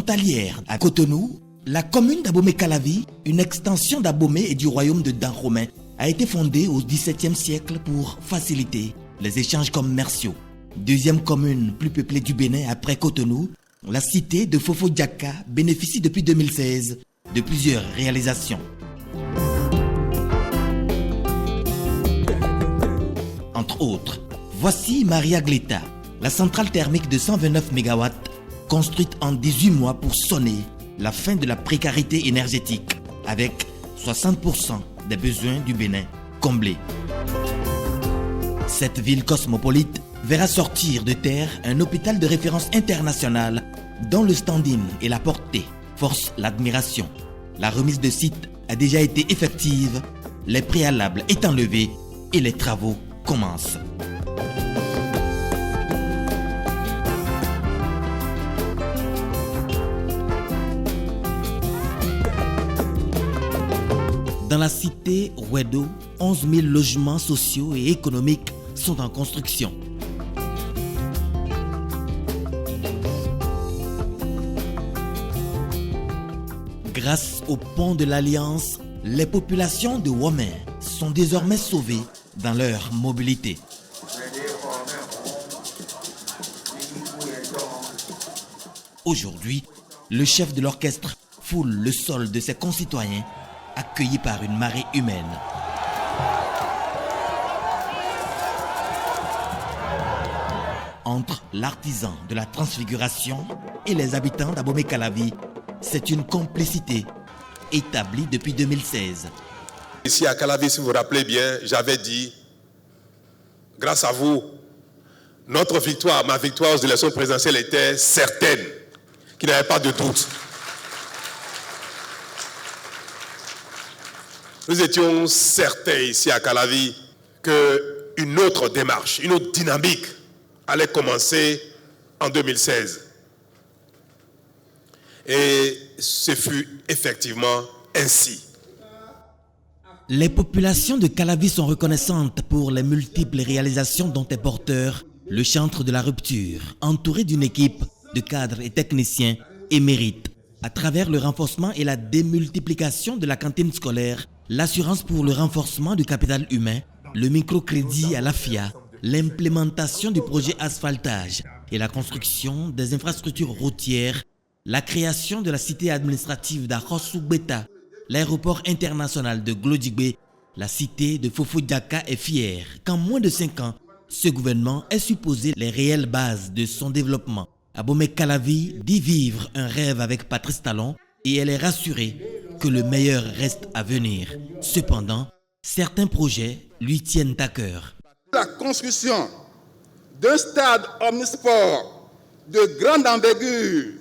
Frontalière à Cotonou, la commune d'Abomey-Calavi, une extension d'Abomey et du royaume de Dahomey, a été fondée au XVIIe siècle pour faciliter les échanges commerciaux. Deuxième commune plus peuplée du Bénin après Cotonou, la cité de Fofo-Djaka bénéficie depuis 2016 de plusieurs réalisations. Entre autres, voici Maria Gleta, la centrale thermique de 129 MW construite en 18 mois pour sonner la fin de la précarité énergétique avec 60% des besoins du Bénin comblés. Cette ville cosmopolite verra sortir de terre un hôpital de référence internationale dont le standing et la portée forcent l'admiration. La remise de site a déjà été effective, les préalables étant levés et les travaux commencent. Dans la cité Ouedo, 11 000 logements sociaux et économiques sont en construction. Grâce au pont de l'Alliance, les populations de Womé sont désormais sauvées dans leur mobilité. Aujourd'hui, le chef de l'orchestre foule le sol de ses concitoyens accueillis par une marée humaine. Entre l'artisan de la transfiguration et les habitants d'Abomey-Calavi, c'est une complicité établie depuis 2016. Ici à Calavi, si vous vous rappelez bien, j'avais dit, grâce à vous, notre victoire, ma victoire aux élections présidentielles était certaine, qu'il n'y avait pas de doute. Nous étions certains ici à Calavi qu'une autre démarche, une autre dynamique allait commencer en 2016. Et ce fut effectivement ainsi. Les populations de Calavi sont reconnaissantes pour les multiples réalisations dont est porteur le chantre de la rupture, entouré d'une équipe de cadres et techniciens émérites. À travers le renforcement et la démultiplication de la cantine scolaire, l'assurance pour le renforcement du capital humain, le microcrédit à l'AFIA, l'implémentation du projet asphaltage et la construction des infrastructures routières, la création de la cité administrative d'Akhosu-Beta, l'aéroport international de Glodjigbe, la cité de Fofo-Djaka est fière qu'en moins de 5 ans, ce gouvernement ait supposé les réelles bases de son développement. Abomey-Calavi dit vivre un rêve avec Patrice Talon et elle est rassurée que le meilleur reste à venir. Cependant, certains projets lui tiennent à cœur. La construction d'un stade omnisport de grande envergure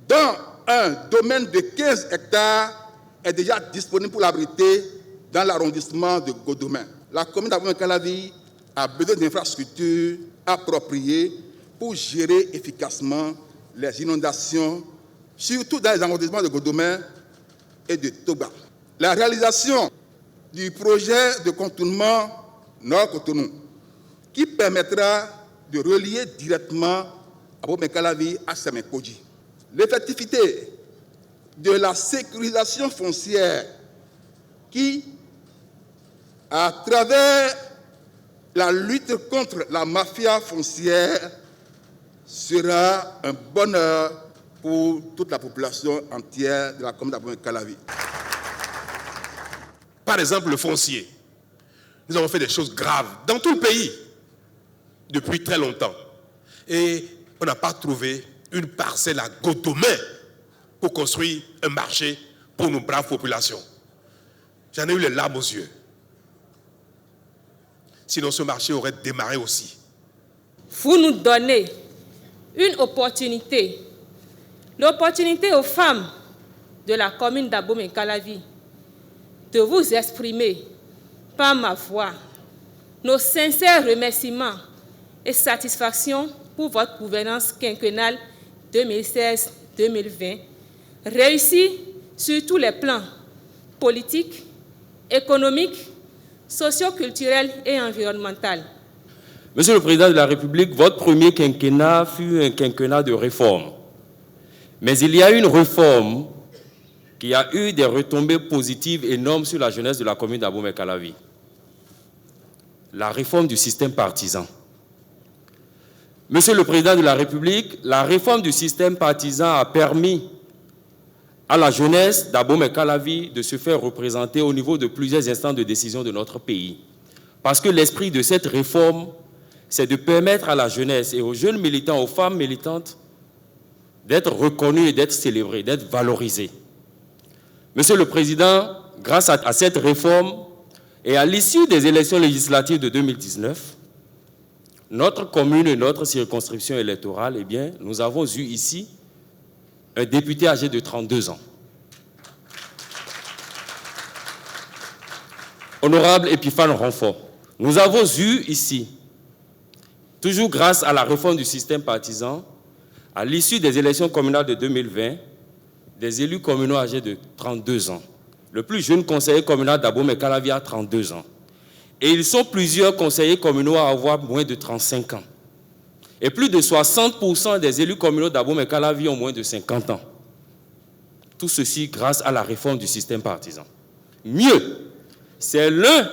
dans un domaine de 15 hectares est déjà disponible pour l'abriter dans l'arrondissement de Godomé. La commune d'Abomey-Calavi a besoin d'infrastructures appropriées pour gérer efficacement les inondations, surtout dans les arrondissements de Godomé et de Toba. La réalisation du projet de contournement Nord-Cotonou, qui permettra de relier directement Abomey-Calavi à Semenkodji. L'effectivité de la sécurisation foncière qui, à travers la lutte contre la mafia foncière, sera un bonheur pour toute la population entière de la commune d'Abomey-Calavi. Par exemple, le foncier. Nous avons fait des choses graves dans tout le pays depuis très longtemps. Et on n'a pas trouvé une parcelle à Godomé pour construire un marché pour nos braves populations. J'en ai eu les larmes aux yeux. Sinon, ce marché aurait démarré aussi. Vous nous donnez une opportunité, l'opportunité aux femmes de la commune d'Abomey-Calavi de vous exprimer par ma voix nos sincères remerciements et satisfactions pour votre gouvernance quinquennale 2016-2020, réussie sur tous les plans politiques, économiques, socio-culturels et environnementaux. Monsieur le Président de la République, votre premier quinquennat fut un quinquennat de réforme. Mais il y a une réforme qui a eu des retombées positives énormes sur la jeunesse de la commune d'Abomey-Calavi. La réforme du système partisan. Monsieur le Président de la République, la réforme du système partisan a permis à la jeunesse d'Abomey-Calavi de se faire représenter au niveau de plusieurs instances de décision de notre pays. Parce que l'esprit de cette réforme, c'est de permettre à la jeunesse et aux jeunes militants, aux femmes militantes, d'être reconnus et d'être célébrés, d'être valorisés. Monsieur le Président, grâce à cette réforme et à l'issue des élections législatives de 2019, notre commune et notre circonscription électorale, eh bien, nous avons eu ici un député âgé de 32 ans. Honorable Epiphane Renfort, nous avons eu ici, toujours grâce à la réforme du système partisan, à l'issue des élections communales de 2020, des élus communaux âgés de 32 ans. Le plus jeune conseiller communal d'Abomey-Calavi a 32 ans. Et ils sont plusieurs conseillers communaux à avoir moins de 35 ans. Et plus de 60% des élus communaux d'Abomey-Calavi ont moins de 50 ans. Tout ceci grâce à la réforme du système partisan. Mieux, c'est l'un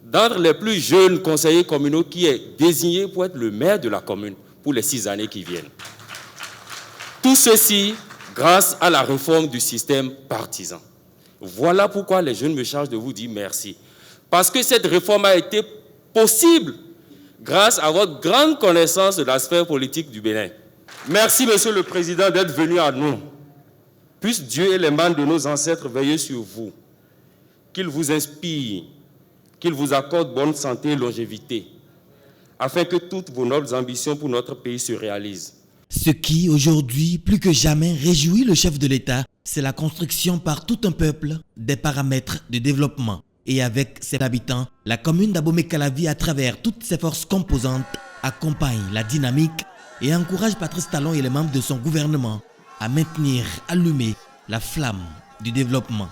d'entre les plus jeunes conseillers communaux qui est désigné pour être le maire de la commune pour les 6 années qui viennent. Tout ceci grâce à la réforme du système partisan. Voilà pourquoi les jeunes me chargent de vous dire merci. Parce que cette réforme a été possible grâce à votre grande connaissance de la sphère politique du Bénin. Merci, Monsieur le Président, d'être venu à nous. Puisse Dieu et les membres de nos ancêtres veiller sur vous, qu'il vous inspire, qu'il vous accorde bonne santé et longévité, afin que toutes vos nobles ambitions pour notre pays se réalisent. Ce qui, aujourd'hui, plus que jamais, réjouit le chef de l'État, c'est la construction par tout un peuple des paramètres de développement. Et avec ses habitants, la commune d'Abomey-Calavi, à travers toutes ses forces composantes, accompagne la dynamique et encourage Patrice Talon et les membres de son gouvernement à maintenir allumée la flamme du développement.